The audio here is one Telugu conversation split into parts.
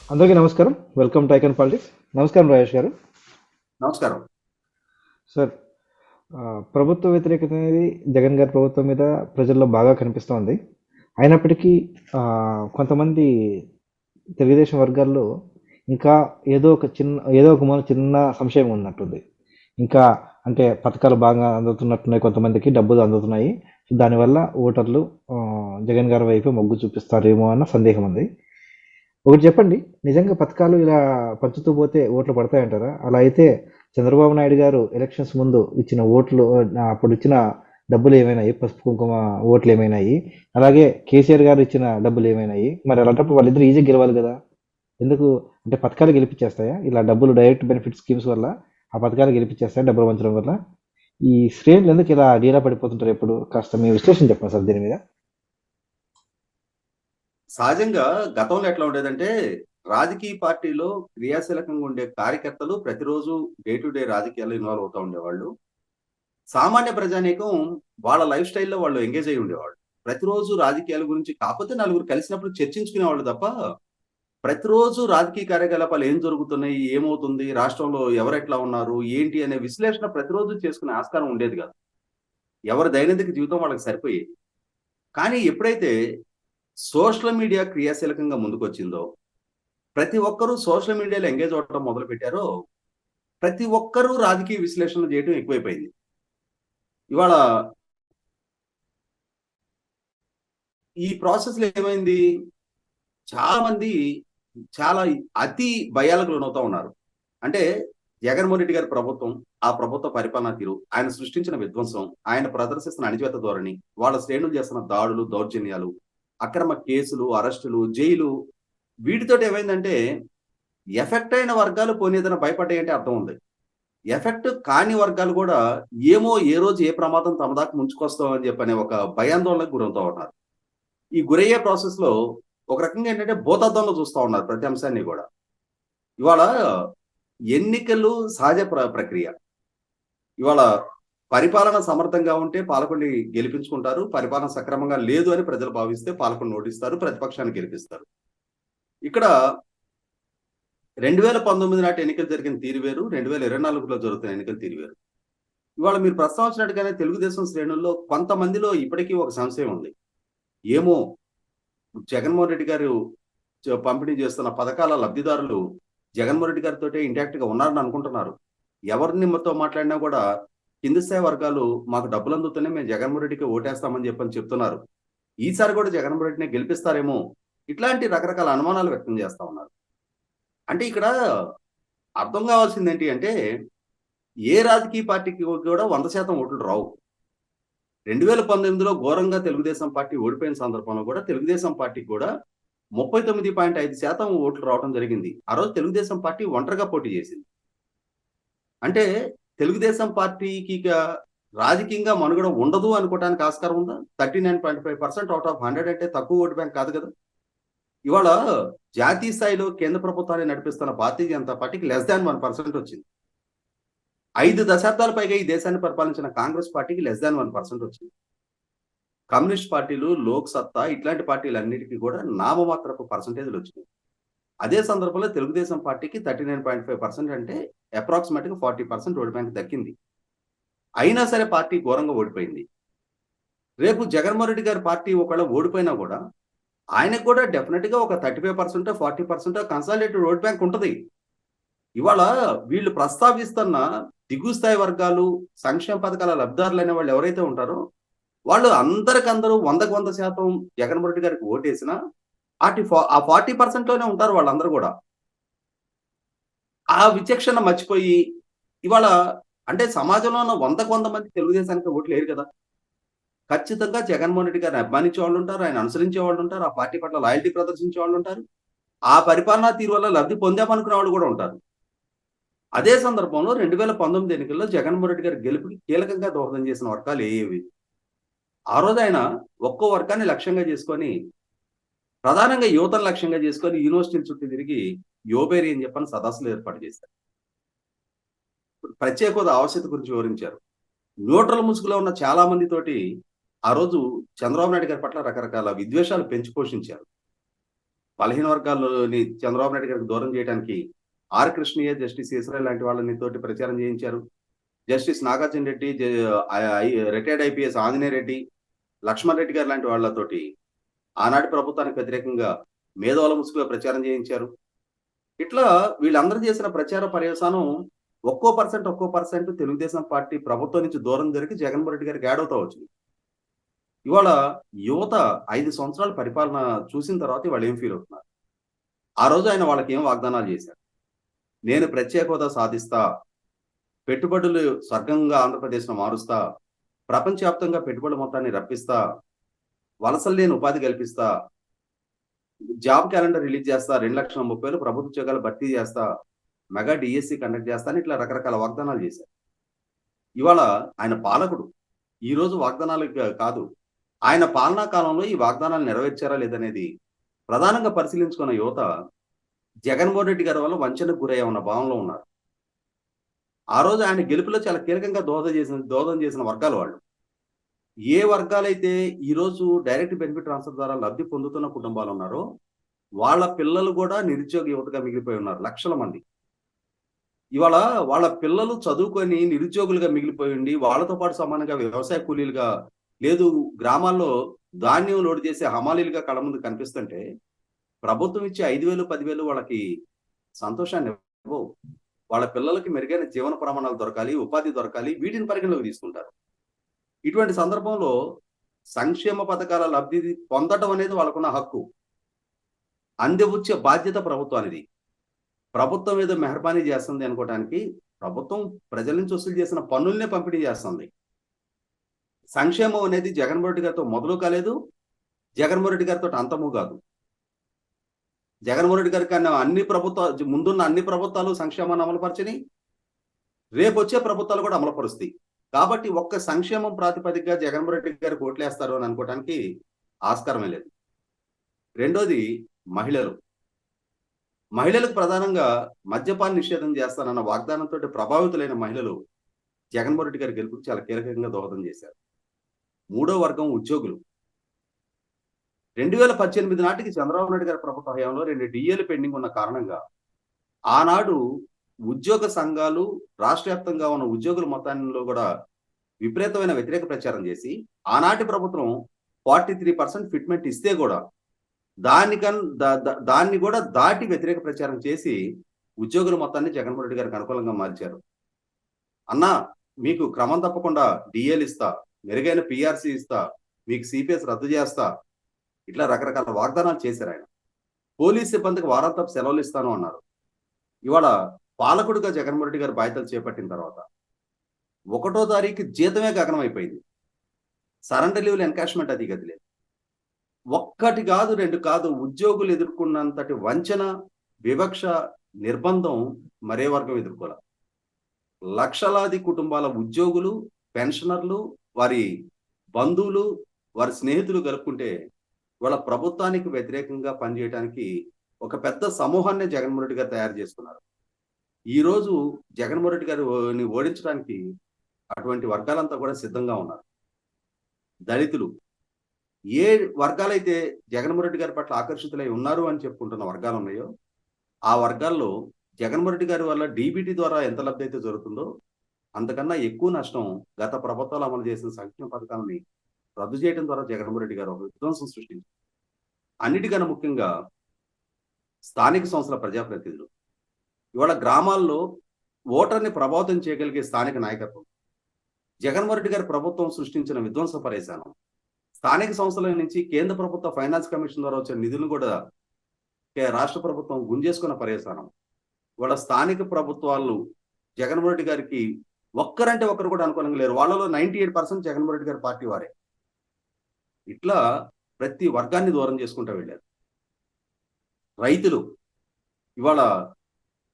అందరికీ నమస్కారం. Welcome to icon politics. నమస్కారం రాజేష్ గారు. నమస్కారం. సార్, ప్రభుత్వ వ్యతిరేకత అనేది జగన్ గారి ప్రభుత్వం మీద ప్రజల్లో బాగా కనిపిస్తోంది. అయినప్పటికీ కొంతమంది తెలుగుదేశం వర్గాల్లో ఇంకా ఏదో ఒక మూల చిన్న సంశయం ఉన్నట్టుంది. ఇంకా అంటే పథకాలు బాగా అందుతున్నట్టున్నాయి, కొంతమందికి డబ్బులు అందుతున్నాయి. దానివల్ల ఓటర్లు జగన్ గారి వైపు మొగ్గు చూపిస్తారేమో అన్న సందేహం ఉంది. ఒకటి చెప్పండి, నిజంగా పథకాలు ఇలా పంచుతూ పోతే ఓట్లు పడతాయంటారా? అలా అయితే చంద్రబాబు నాయుడు గారు ఎలక్షన్స్ ముందు ఇచ్చిన ఓట్లు, అప్పుడు ఇచ్చిన డబ్బులు ఏమైనాయి? పసుపు కుంకుమ ఓట్లు ఏమైనాయి? అలాగే కేసీఆర్ గారు ఇచ్చిన డబ్బులు ఏమైనాయి? మరి అలాంటప్పుడు వాళ్ళిద్దరు ఈజీ గెలవాలి కదా. ఎందుకు అంటే పథకాలు గెలిపించేస్తాయా ఇలా డబ్బులు? డైరెక్ట్ బెనిఫిట్ స్కీమ్స్ వల్ల ఆ పథకాలు గెలిపించేస్తాయా డబ్బులు పంచడం వల్ల? ఈ శ్రేణులు ఎందుకు ఇలా డీలా పడిపోతుంటారు? ఎప్పుడు కాస్త మీ విశ్లేషణ చెప్పండి సార్ దీని మీద. సహజంగా గతంలో ఎట్లా ఉండేదంటే రాజకీయ పార్టీలో క్రియాశీలకంగా ఉండే కార్యకర్తలు ప్రతిరోజు డే టు డే రాజకీయాల్లో ఇన్వాల్వ్ అవుతూ ఉండేవాళ్ళు. సామాన్య ప్రజానీకం వాళ్ళ లైఫ్ స్టైల్లో వాళ్ళు ఎంగేజ్ అయి ఉండేవాళ్ళు. ప్రతిరోజు రాజకీయాల గురించి కాకపోతే నలుగురు కలిసినప్పుడు చర్చించుకునేవాళ్ళు తప్ప ప్రతిరోజు రాజకీయ కార్యకలాపాలు ఏం జరుగుతున్నాయి, ఏమవుతుంది, రాష్ట్రంలో ఎవరెట్లా ఉన్నారు, ఏంటి అనే విశ్లేషణ ప్రతిరోజు చేసుకునే ఆస్కారం ఉండేది కాదు. ఎవరి దైనందిక జీవితం వాళ్ళకి సరిపోయేది. కానీ ఎప్పుడైతే సోషల్ మీడియా క్రియాశీలకంగా ముందుకొచ్చిందో, ప్రతి ఒక్కరూ సోషల్ మీడియాలో ఎంగేజ్ అవ్వడం మొదలుపెట్టారో, ప్రతి ఒక్కరూ రాజకీయ విశ్లేషణలు చేయడం ఎక్కువైపోయింది. ఇవాళ ఈ ప్రాసెస్‌లో ఏమైంది? చాలా మంది చాలా అతి భయాలకు లోనవుతా ఉన్నారు. అంటే జగన్మోహన్ రెడ్డి గారి ప్రభుత్వం, ఆ ప్రభుత్వ పరిపాలనా తీరు, ఆయన సృష్టించిన విధ్వంసం, ఆయన ప్రదర్శిస్తున్న అణిచివేత ధోరణి, వాళ్ళ శ్రేణులు చేస్తున్న దాడులు, దౌర్జన్యాలు, అక్రమ కేసులు, అరెస్టులు, జైలు వీటితోటి ఏమైందంటే ఎఫెక్ట్ అయిన వర్గాలు పోనీ ఏదైనా భయపడ్డాయంటే అర్థం ఉంది. ఎఫెక్ట్ కాని వర్గాలు కూడా ఏమో ఏ రోజు ఏ ప్రమాదం తమ దాకా ముంచుకొస్తాం అని చెప్పనే ఒక భయాందోళనకు గురవుతా ఉన్నారు. ఈ గురయ్యే ప్రాసెస్ లో ఒక రకంగా ఏంటంటే భూతద్దంలో చూస్తా ఉన్నారు ప్రతి అంశాన్ని కూడా. ఇవాళ ఎన్నికలు సహజ ప్రక్రియ. ఇవాళ పరిపాలన సమర్థంగా ఉంటే పాలకుడిని గెలిపించుకుంటారు. పరిపాలన సక్రమంగా లేదు అని ప్రజలు భావిస్తే పాలకుడిని ఓడిస్తారు, ప్రతిపక్షాన్ని గెలిపిస్తారు. ఇక్కడ 2019 నాటి ఎన్నికలు జరిగిన తీరు వేరు, 2024లో జరుగుతున్న ఎన్నికలు తీరు వేరు. ఇవాళ మీరు ప్రస్తావించినట్టుగానే తెలుగుదేశం శ్రేణుల్లో కొంతమందిలో ఇప్పటికీ ఒక సంశయం ఉంది. ఏమో జగన్మోహన్ రెడ్డి గారు పంపిణీ చేస్తున్న పథకాల లబ్ధిదారులు జగన్మోహన్ రెడ్డి గారితోటే ఇంటాక్ట్ గా ఉన్నారని అనుకుంటున్నారు. ఎవరినితో మాట్లాడినా కూడా కింది స్థాయి వర్గాలు మాకు డబ్బులు అందుతూనే మేము జగన్మోహన్ రెడ్డికి ఓటేస్తామని చెప్పని చెప్తున్నారు. ఈసారి కూడా జగన్మోహన్ రెడ్డిని గెలిపిస్తారేమో, ఇట్లాంటి రకరకాల అనుమానాలు వ్యక్తం చేస్తా ఉన్నారు. అంటే ఇక్కడ అర్థం కావాల్సింది ఏంటి అంటే ఏ రాజకీయ పార్టీకి కూడా 100% ఓట్లు రావు. 2019లో ఘోరంగా తెలుగుదేశం పార్టీ ఓడిపోయిన సందర్భంలో కూడా తెలుగుదేశం పార్టీకి కూడా 39.5% ఓట్లు రావడం జరిగింది. ఆ రోజు తెలుగుదేశం పార్టీ ఒంటరిగా పోటీ చేసింది. అంటే తెలుగుదేశం పార్టీకి ఇక రాజకీయంగా మనుగడ ఉండదు అనుకోవడానికి ఆస్కారం ఉందా? 39.5% అవుట్ ఆఫ్ 100 అంటే తక్కువ ఓటు బ్యాంక్ కాదు కదా. ఇవాళ జాతీయ స్థాయిలో కేంద్ర ప్రభుత్వాన్ని నడిపిస్తున్న భారతీయ జనతా పార్టీకి లెస్ దాన్ 1% వచ్చింది. 5 దశాబ్దాల పైగా ఈ దేశాన్ని పరిపాలించిన కాంగ్రెస్ పార్టీకి లెస్ దాన్ 1% వచ్చింది. కమ్యూనిస్ట్ పార్టీలు, లోక్ సత్తా ఇట్లాంటి పార్టీలన్నిటికీ కూడా నామమాత్రపు పర్సెంటేజ్‌లు వచ్చినాయి. అదే సందర్భంలో తెలుగుదేశం పార్టీకి 39.5% అంటే అప్రాక్సిమేట్‌గా 40% ఓటు బ్యాంక్ దక్కింది. అయినా సరే పార్టీ ఘోరంగా ఓడిపోయింది. రేపు జగన్మోహన్ రెడ్డి గారి పార్టీ ఒకవేళ ఓడిపోయినా కూడా ఆయనకు కూడా డెఫినిట్‌గా ఒక 35%, 40% కన్సాలిడేటెడ్ ఓట్ బ్యాంక్ ఉంటది. ఇవాళ వీళ్ళు ప్రస్తావిస్తున్న దిగువ స్థాయి వర్గాలు, సంక్షేమ పథకాల లబ్ధిదారులైన వాళ్ళు ఎవరైతే ఉంటారో, వాళ్ళు అందరికందరూ 100% జగన్మోహన్ రెడ్డి గారికి ఓటేసినా ఆ 40% లోనే ఉంటారు వాళ్ళందరూ గూడా. ఆ విచక్షణ మర్చిపోయి ఇవాళ అంటే సమాజంలో ఉన్న 100కు 100 మంది తెలుగుదేశానికి ఓట్లేయరు కదా. ఖచ్చితంగా జగన్మోహన్ రెడ్డి గారిని అభిమానించే వాళ్ళుంటారు. ఆయన అనుసరించే వాళ్ళుంటారు. ఆ పార్టీ పట్ల లాయల్టీ ప్రదర్శించే వాళ్ళుంటారు. ఆ పరిపాలనా తీరు వల్ల లబ్ధి పొందామనుకునే వాళ్ళు కూడా ఉంటారు. అదే సందర్భంలో 2019 ఎన్నికల్లో జగన్మోహన్ రెడ్డి గారి గెలుపుకి కీలకంగా దోహదం చేసిన వర్గాలు ఏవి? ఆ రోజు ఆయన ఒక్కో వర్గాన్ని లక్ష్యంగా చేసుకొని, ప్రధానంగా యువతను లక్ష్యంగా చేసుకొని యూనివర్సిటీల చుట్టూ తిరిగి యోబేరి అని చెప్పని సదస్సులు ఏర్పాటు చేశారు. ప్రత్యేక హోదా ఆవశ్యకత గురించి వివరించారు. న్యూట్రల్ ముసుగులో ఉన్న చాలా మందితోటి ఆ రోజు చంద్రబాబు నాయుడు గారి పట్ల రకరకాల విద్వేషాలు పెంచి పోషించారు. బలహీన వర్గాల్లోని చంద్రబాబు నాయుడు గారికి దూరం చేయడానికి ఆర్ కృష్ణయ్య, జస్టిస్ ఇస్రాయల్ లాంటి వాళ్ళని తోటి ప్రచారం చేయించారు. Justice Nagarjuna Reddy, retired IPS Anjaneya Reddy, Lakshman Reddy గారు లాంటి వాళ్ళతోటి ఆనాటి ప్రభుత్వానికి వ్యతిరేకంగా మేధోల ముసుగులో ప్రచారం చేయించారు. ఇట్లా వీళ్ళందరూ చేసిన ప్రచార పర్యవసానం ఒక్కో పర్సెంట్ తెలుగుదేశం పార్టీ ప్రభుత్వం నుంచి దూరం జరిగి జగన్మోహన్ రెడ్డి గారికి యాడ్ అవుతా వచ్చింది. ఇవాళ యువత 5 సంవత్సరాల పరిపాలన చూసిన తర్వాత వాళ్ళు ఏం ఫీల్ అవుతున్నారు? ఆ రోజు ఆయన వాళ్ళకి ఏం వాగ్దానాలు చేశారు? నేను ప్రత్యేక హోదా సాధిస్తా, పెట్టుబడులు స్వర్గంగా ఆంధ్రప్రదేశ్ను మారుస్తా, ప్రపంచవ్యాప్తంగా పెట్టుబడుల మొత్తాన్ని రప్పిస్తా, వలసలు లేని ఉపాధి కల్పిస్తా, జాబ్ క్యాలెండర్ రిలీజ్ చేస్తా, 2,30,000 ప్రభుత్వ ఉద్యోగాలు భర్తీ చేస్తా, మెగా డిఎస్సి కండక్ట్ చేస్తా అని ఇట్లా రకరకాల వాగ్దానాలు చేశారు. ఇవాళ ఆయన పాలకుడు. ఈ రోజు వాగ్దానాలు కాదు, ఆయన పాలనా కాలంలో ఈ వాగ్దానాలు నెరవేర్చారా లేదనేది ప్రధానంగా పరిశీలించుకున్న యువత జగన్మోహన్ రెడ్డి గారి వల్ల వంచనకు గురయ్యన్న భావంలో ఉన్నారు. ఆ రోజు ఆయన గెలుపులో చాలా కీలకంగా దోహదం చేసిన వర్గాలు వాళ్ళు. ఏ వర్గాలైతే ఈ రోజు డైరెక్ట్ బెనిఫిట్ ట్రాన్స్ఫర్ ద్వారా లబ్ధి పొందుతున్న కుటుంబాలు ఉన్నారో వాళ్ళ పిల్లలు కూడా నిరుద్యోగ యువతగా మిగిలిపోయి ఉన్నారు, లక్షల మంది. ఇవాళ వాళ్ళ పిల్లలు చదువుకొని నిరుద్యోగులుగా మిగిలిపోయి ఉండి వాళ్ళతో పాటు సమానంగా వ్యవసాయ కూలీలుగా, లేదు గ్రామాల్లో ధాన్యం లోడ్ చేసే హమాలీలుగా కళ్ళ ముందు కనిపిస్తుంటే ప్రభుత్వం ఇచ్చే 5,000, 10,000 వాళ్ళకి సంతోషాన్ని ఇవ్వవు. వాళ్ళ పిల్లలకి మెరుగైన జీవన ప్రమాణాలు దొరకాలి, ఉపాధి దొరకాలి, వీటిని పరిగణలోకి తీసుకుంటారు. ఇటువంటి సందర్భంలో సంక్షేమ పథకాల లబ్ధి పొందడం అనేది వాళ్ళకున్న హక్కు. అందివచ్చే బాధ్యత ప్రభుత్వానిది. ప్రభుత్వం ఏదో మెహర్బానీ చేస్తుంది అనుకోవడానికి ప్రభుత్వం ప్రజల నుంచి వసూలు చేసిన పన్నుల్నే పంపిణీ చేస్తుంది. సంక్షేమం అనేది జగన్మోహన్ రెడ్డి గారితో మొదలు కాలేదు, జగన్మోహన్ రెడ్డి గారితో అంతము కాదు. జగన్మోహన్ రెడ్డి గారి కన్నా ముందున్న అన్ని ప్రభుత్వాలు సంక్షేమాన్ని అమలుపరచని, రేపు వచ్చే ప్రభుత్వాలు కూడా అమలుపరుస్తాయి. కాబట్టి ఒక్క సంక్షేమం ప్రాతిపదికగా జగన్మోహన్ రెడ్డి గారికి ఓట్లేస్తారు అని అనుకోవడానికి ఆస్కారమే లేదు. రెండోది మహిళలకు ప్రధానంగా మద్యపాన నిషేధం చేస్తానన్న వాగ్దానంతో ప్రభావితులైన మహిళలు జగన్మోహన్ రెడ్డి గారి గెలుపుకు చాలా కీలకంగా దోహదం చేశారు. మూడో వర్గం ఉద్యోగులు. 2018 నాటికి చంద్రబాబు నాయుడు గారి ప్రభుత్వ హయాంలో 2 డిఏలు పెండింగ్ ఉన్న కారణంగా ఆనాడు ఉద్యోగ సంఘాలు రాష్ట్ర వ్యాప్తంగా ఉన్న ఉద్యోగుల మొత్తంలో కూడా విపరీతమైన వ్యతిరేక ప్రచారం చేసి ఆనాటి ప్రభుత్వం 43% ఫిట్మెంట్ ఇస్తే కూడా దాన్ని కూడా దాటి వ్యతిరేక ప్రచారం చేసి ఉద్యోగుల మొత్తాన్ని జగన్మోహన్ రెడ్డి గారికి అనుకూలంగా మార్చారు. అన్నా, మీకు క్రమం తప్పకుండా డిఏలు ఇస్తా, మెరుగైన పిఆర్సీ ఇస్తా, మీకు సిపిఎస్ రద్దు చేస్తా, ఇట్లా రకరకాల వాగ్దానాలు చేశారు ఆయన. పోలీస్ సిబ్బందికి వారాంతపు సెలవులు ఇస్తాను అన్నారు. ఇవాళ పాలకుడిగా జగన్మోహన్ రెడ్డి గారు బాధ్యతలు చేపట్టిన తర్వాత 1వ తారీఖు జీతమే గగనం అయిపోయింది. సరెండర్ లీవ్లు ఎన్కాష్మెంట్ అది గది లేదు. ఒక్కటి కాదు, 2 కాదు, ఉద్యోగులు ఎదుర్కొన్నంతటి వంచన, వివక్ష, నిర్బంధం మరే వర్గం ఎదుర్కోలే. లక్షలాది కుటుంబాల ఉద్యోగులు, పెన్షనర్లు, వారి బంధువులు, వారి స్నేహితులు కలుపుకుంటే వాళ్ళ ప్రభుత్వానికి వ్యతిరేకంగా పనిచేయడానికి ఒక పెద్ద సమూహాన్ని జగన్మోహన్ రెడ్డి గారు తయారు చేసుకున్నారు. ఈ రోజు జగన్మోహన్ రెడ్డి గారిని ఓడించడానికి అటువంటి వర్గాలంతా కూడా సిద్ధంగా ఉన్నారు. దళితులు, ఏ వర్గాలైతే జగన్మోహన్ రెడ్డి గారి పట్ల ఆకర్షితులై ఉన్నారు అని చెప్పుకుంటున్న వర్గాలు ఉన్నాయో ఆ వర్గాల్లో జగన్మోహన్ రెడ్డి గారి వల్ల డీబీటీ ద్వారా ఎంత లబ్ధి అయితే జరుగుతుందో అంతకన్నా ఎక్కువ నష్టం గత ప్రభుత్వాలు అమలు చేసిన సంక్షేమ పథకాలని రద్దు చేయడం ద్వారా జగన్మోహన్ రెడ్డి గారు ఒక విధ్వంసం సృష్టించారు. అన్నిటికన్నా ముఖ్యంగా స్థానిక సంస్థల ప్రజాప్రతినిధులు. ఇవాళ గ్రామాల్లో ఓటర్ని ప్రభావితం చేయగలిగే స్థానిక నాయకత్వం. జగన్మోహన్ రెడ్డి గారి ప్రభుత్వం సృష్టించిన విధ్వంస పరేశానం. స్థానిక సంస్థల నుంచి కేంద్ర ప్రభుత్వ ఫైనాన్స్ కమిషన్ ద్వారా వచ్చిన నిధులను కూడా రాష్ట్ర ప్రభుత్వం గుంజేసుకున్న పరేశానం. వాళ్ళ స్థానిక ప్రభుత్వాలు జగన్మోహన్ రెడ్డి గారికి ఒక్కరంటే ఒక్కరు కూడా అనుకూలంగా లేరు. వాళ్ళలో 98% జగన్మోహన్ రెడ్డి గారి పార్టీ వారే. ఇట్లా ప్రతి వర్గాన్ని దూరం చేసుకుంటూ వెళ్ళారు. రైతులు, ఇవాళ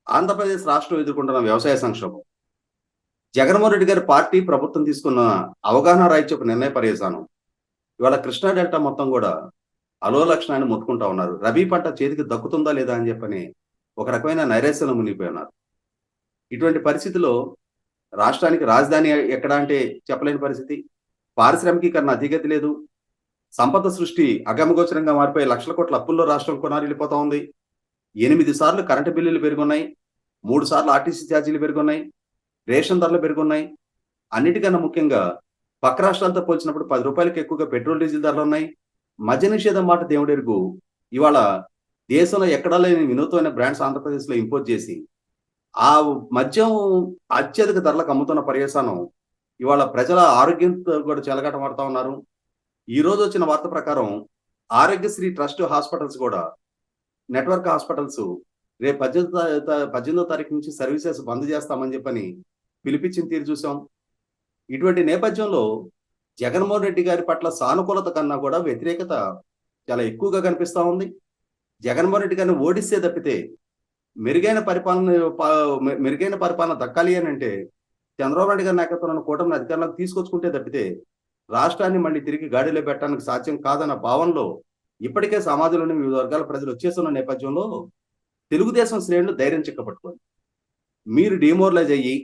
ఆంధ్రప్రదేశ్ రాష్ట్రం ఎదుర్కొంటున్న వ్యవసాయ సంక్షోభం, జగన్మోహన్ రెడ్డి గారి పార్టీ ప్రభుత్వం తీసుకున్న అవగాహన రాయిత్యపు నిర్ణయ పర్యవసానం. ఇవాళ కృష్ణా డెల్టా మొత్తం కూడా అలో లక్షణాన్ని మొత్తుకుంటా ఉన్నారు. రబీ పంట చేతికి దక్కుతుందా లేదా అని చెప్పని ఒక రకమైన నైరాశ్యంలో మునిగిపోయి ఉన్నారు. ఇటువంటి పరిస్థితిలో రాష్ట్రానికి రాజధాని ఎక్కడ అంటే చెప్పలేని పరిస్థితి, పారిశ్రామికీకరణ అధిగతి లేదు, సంపద సృష్టి అగమగోచరంగా మారిపోయి లక్షల కోట్ల అప్పుల్లో రాష్ట్రం కొనారి వెళ్ళిపోతా ఉంది. 8 సార్లు కరెంటు బిల్లులు పెరుగున్నాయి. 3 సార్లు ఆర్టీసీ ఛార్జీలు పెరుగున్నాయి. రేషన్ ధరలు పెరుగున్నాయి. అన్నిటికన్నా ముఖ్యంగా పక్క రాష్ట్రాలతో పోల్చినప్పుడు 10 రూపాయలకి ఎక్కువగా పెట్రోల్ డీజిల్ ధరలు ఉన్నాయి. మద్య నిషేధం మాట దేవుడెరుగు. ఇవాళ దేశంలో ఎక్కడా లేని వినూత్నమైన బ్రాండ్స్ ఆంధ్రప్రదేశ్ లో ఇంపోర్ట్ చేసి ఆ మద్యం అత్యధిక ధరలకు అమ్ముతున్న పర్యవసానం ఇవాళ ప్రజల ఆరోగ్యంతో కూడా చెలగాటమాడుతా ఉన్నారు. ఈ రోజు వచ్చిన వార్త ప్రకారం ఆరోగ్యశ్రీ ట్రస్ట్ హాస్పిటల్స్ కూడా నెట్వర్క్ హాస్పిటల్స్ రేపు 18వ తారీఖు నుంచి సర్వీసెస్ బంద్ చేస్తామని చెప్పని పిలిపించిన తీరు చూసాం. ఇటువంటి నేపథ్యంలో జగన్మోహన్ రెడ్డి గారి పట్ల సానుకూలత కన్నా కూడా వ్యతిరేకత చాలా ఎక్కువగా కనిపిస్తా ఉంది. జగన్మోహన్ రెడ్డి గారిని ఓడిస్తే తప్పితే మెరుగైన పరిపాలన దక్కాలి అని అంటే చంద్రబాబు నాయుడు గారి నాయకత్వంలో కూటమిని అధికారంలోకి తీసుకొచ్చుకుంటే తప్పితే రాష్ట్రాన్ని మళ్ళీ తిరిగి గాడిలో పెట్టడానికి సాధ్యం కాదన్న భావనలో ఇప్పటికే సమాజంలోని వివిధ వర్గాల ప్రజలు వచ్చేస్తున్న నేపథ్యంలో తెలుగుదేశం శ్రేణులు ధైర్యం చిక్కపట్టుకోండి. మీరు డిమోరలైజ్ అయ్యి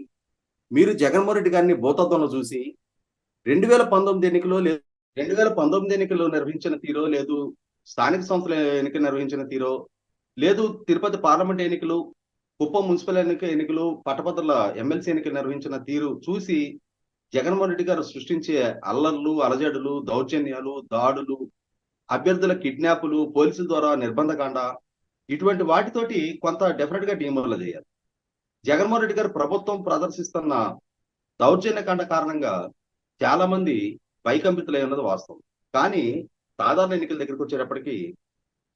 మీరు జగన్మోహన్ రెడ్డి గారిని భూతత్వంలో చూసి 2019 ఎన్నికలు నిర్వహించిన తీరో లేదు, స్థానిక సంస్థల ఎన్నికలు నిర్వహించిన తీరో లేదు, తిరుపతి పార్లమెంట్ ఎన్నికలు, కుప్పం మున్సిపల్ ఎన్నికలు, పట్టభద్రుల ఎమ్మెల్సీ ఎన్నికలు నిర్వహించిన తీరు చూసి జగన్మోహన్ రెడ్డి గారు సృష్టించే అల్లర్లు, అలజడులు, దౌర్జన్యాలు, దాడులు, అభ్యర్థుల కిడ్నాపులు, పోలీసుల ద్వారా నిర్బంధకాండ, ఇటువంటి వాటితోటి కొంత డెఫినెట్ గా డిమోరలైజ్ అయ్యారు. జగన్మోహన్ రెడ్డి గారు ప్రభుత్వం ప్రదర్శిస్తున్న దౌర్జన్యకాండ కారణంగా చాలా మంది భయకంపితులై ఉన్నది వాస్తవం. కానీ సాధారణ ఎన్నికల దగ్గరికి వచ్చేటప్పటికి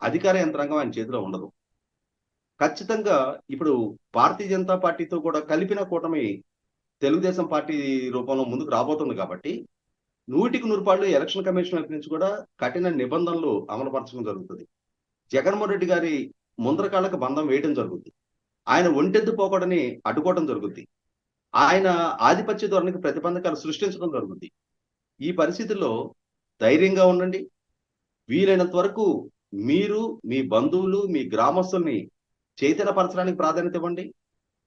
అధికార యంత్రాంగం ఆయన చేతిలో ఉండదు. ఖచ్చితంగా ఇప్పుడు భారతీయ జనతా పార్టీతో కూడా కలిపిన కూటమి తెలుగుదేశం పార్టీ రూపంలో ముందుకు రాబోతుంది కాబట్టి 100% ఎలక్షన్ కమిషన్ వైపు నుంచి కూడా కఠిన నిబంధనలు అమలుపరచడం జరుగుతుంది. జగన్మోహన్ రెడ్డి గారి ముందరకాళ్ళకు బంధం వేయడం జరుగుతుంది. ఆయన ఒంటెద్దు పోకడని అడ్డుకోవడం జరుగుద్ది. ఆయన ఆధిపత్య ధోరణికి ప్రతిబంధకాలు సృష్టించడం జరుగుద్ది. ఈ పరిస్థితుల్లో ధైర్యంగా ఉండండి. వీలైనంత వరకు మీరు మీ బంధువులు మీ గ్రామస్తుల్ని చైతన్యపరచడానికి ప్రాధాన్యత ఇవ్వండి.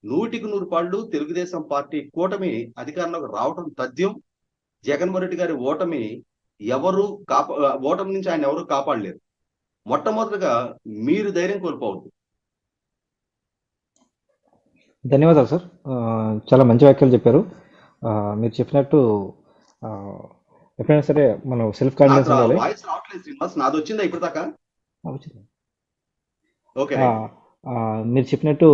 100% తెలుగుదేశం పార్టీ కూటమి అధికారంలోకి రావడం తథ్యం. జగన్మోహన్ రెడ్డి గారి ఓటమి ఓటమి నుంచి ఆయన ఎవరు కాపాడలేరు. మొట్టమొదటిగా మీరు ధైర్యం కోల్పోవద్దు. ధన్యవాదాలు సార్. చాలా మంచి వ్యాఖ్యలు చెప్పారు. మీరు చెప్పినట్టు ఎప్పుడైనా సరే మనం సెల్ఫ్ కాన్ఫిడెన్స్ ఉండాలి. వాయిస్ రావట్లేదు శ్రీనివాస్, నాది వచ్చిందా ఇప్పుడు దాకా? వచ్చింది. ఓకే, మీరు చెప్పినట్టు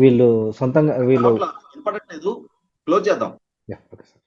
వీళ్ళు సొంతంగా వినపడట్లేదు, క్లోజ్ చేద్దాం. Okay sir.